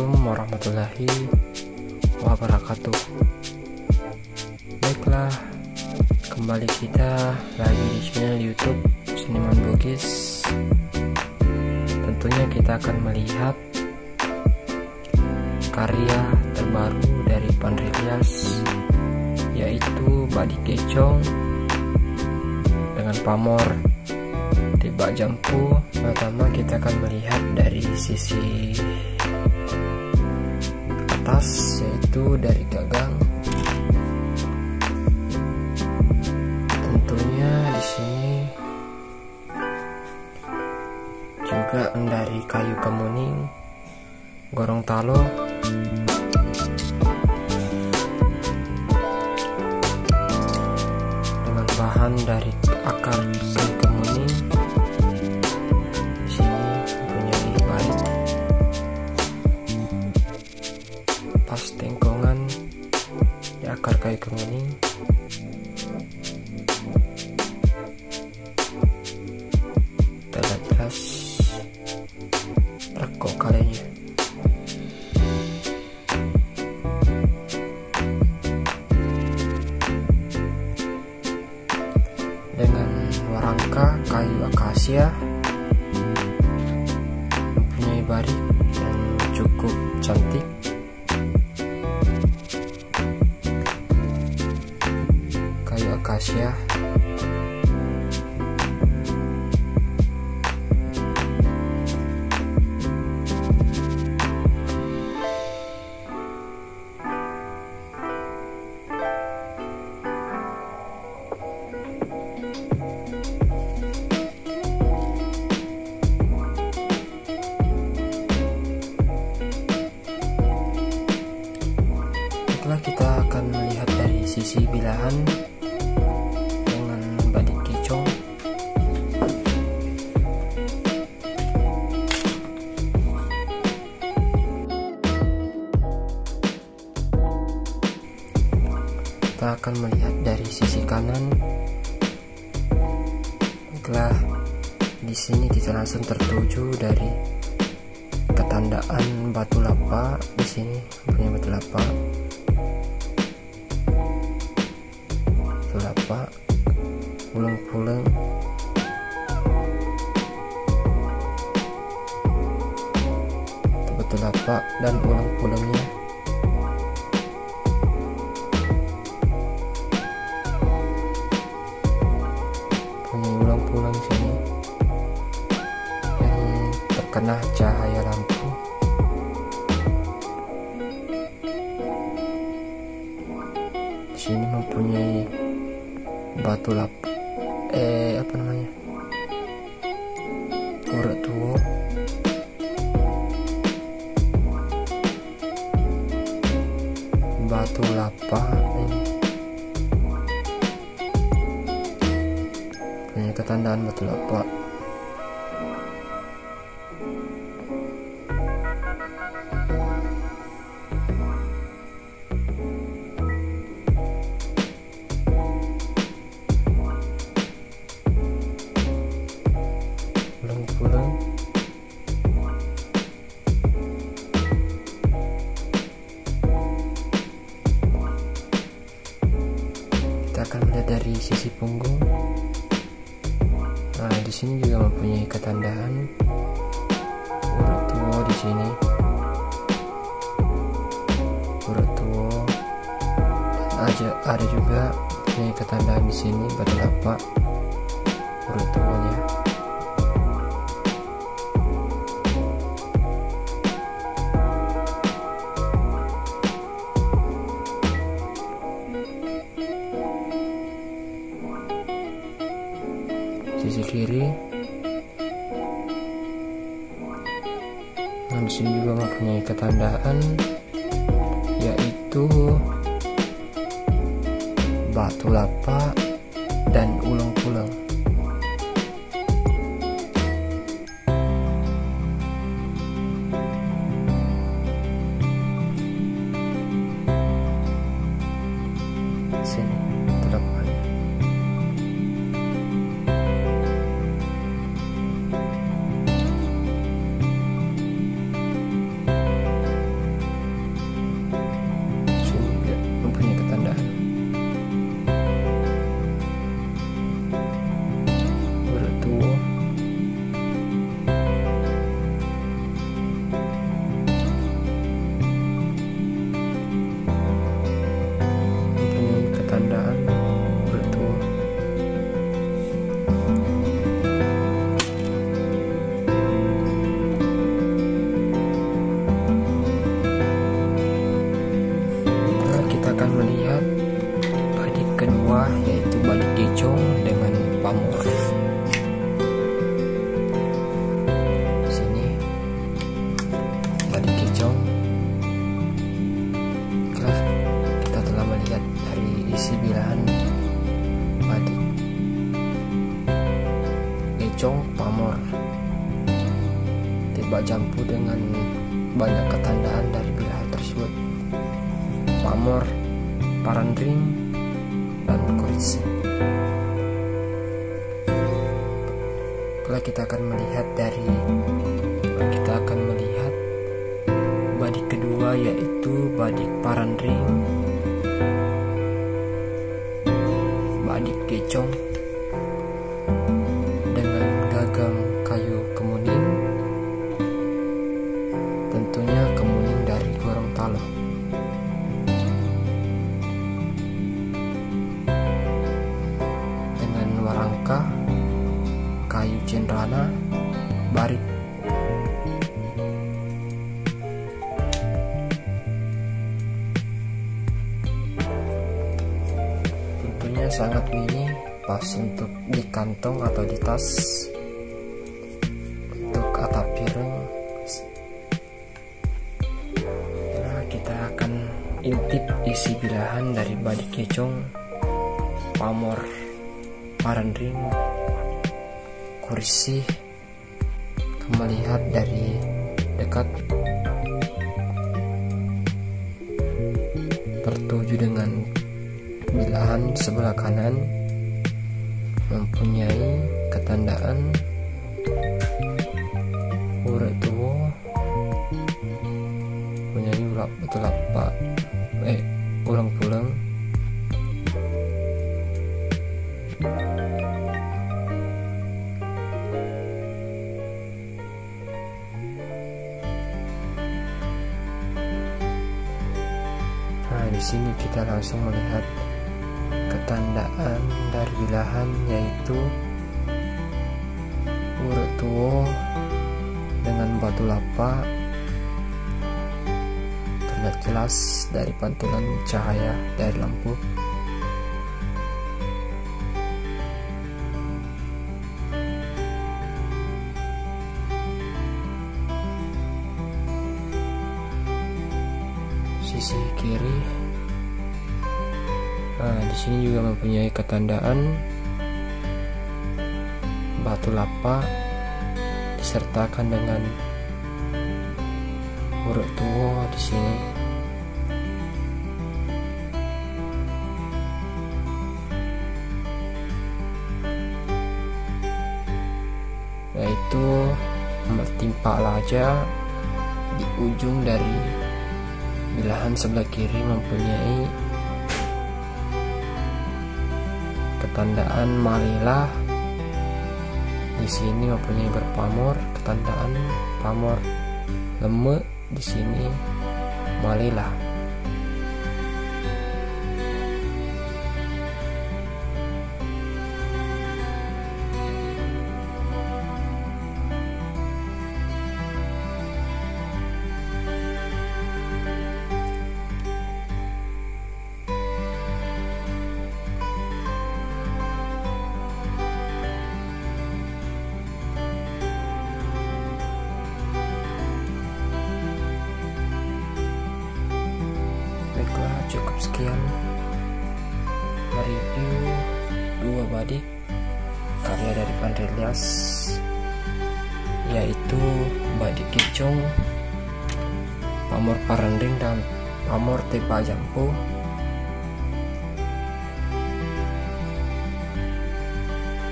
Assalamualaikum warahmatullahi wabarakatuh. Baiklah, kembali kita lagi di channel YouTube Seniman Bugis. Tentunya kita akan melihat karya terbaru dari Pandry Rias, yaitu Badik Kecong dengan pamor Tiba Jampu. Pertama kita akan melihat dari sisi atas, yaitu dari gagang. Tentunya di sini juga dari kayu kemuning, Gorontalo, dengan bahan dari akar kayu kemuning. Di sini mempunyai barik, pas tengkongan di akar kayu kemuning. Tidak jelas rekok kalinya. Dengan warangka kayu akasia, mempunyai barik yang cukup cantik. Kayu akasia kita akan melihat dari sisi bilahan dengan Badik Kecong. Kita akan melihat dari sisi kanan. Baiklah, di sini kita langsung tertuju dari ketandaan batu lapa. Di sini punya batu lapa. Pulang-pulang, betul lapak dan pulang-pulangnya. Punya ulang-pulang sini yang terkena cahaya lampu. Di sini mempunyai batu lap apa namanya, urat tua, batu lapa ini punya ketandaan batu lapa. Pulang kita akan melihat dari sisi punggung. Nah, di sini juga mempunyai ketandaan urat tua. Di sini urat tua, dan ada juga mempunyai ketandaan di sini batu lapak urat tuanya. Sisi kiri, nah, di sini juga mempunyai ketandaan, yaitu batu lapa dan ulang-pulang. Sini terdapat kecong. Kita telah melihat dari isi bilahan badik kecong pamor tebak jampu dengan banyak ketandaan dari bilahan tersebut: pamor, parandring, dan kursi. Kita akan melihat badik kedua, yaitu badik parandring, badik kecong dengan gagang kayu kemuning, tentunya kemuning dari Gorontalo. Dengan warangka kayu cenrana barik. Tentunya sangat mini, pas untuk di kantong atau di tas. Untuk atap piring, nah, kita akan intip isi bilahan dari badik kecong, pamor, parandring, kursi. Melihat dari dekat, tertuju dengan bilahan sebelah kanan mempunyai ketandaan urut tuwo, mempunyai ulang pulang. Di sini kita langsung melihat ketandaan dari bilahan, yaitu urut tuwo dengan batu lapa, terlihat jelas dari pantulan cahaya dari lampu. Sisi kiri, di sini juga mempunyai ketandaan batu lapa disertakan dengan urut tuwo di sini. Yaitu bertimpa laja di ujung dari bilahan sebelah kiri mempunyai ketandaan malilah. Di sini mempunyai berpamor, ketandaan pamor. Leme di sini malilah. Cukup sekian mereview dua badik karya dari Pandrelias, yaitu badik kecong, pamor parandring, dan pamor tebak jampu.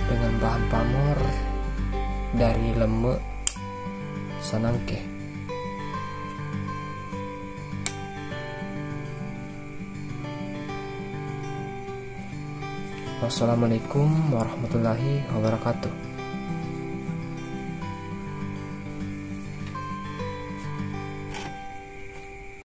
Dengan bahan pamor dari Leme Sanangke. Wassalamualaikum warahmatullahi wabarakatuh.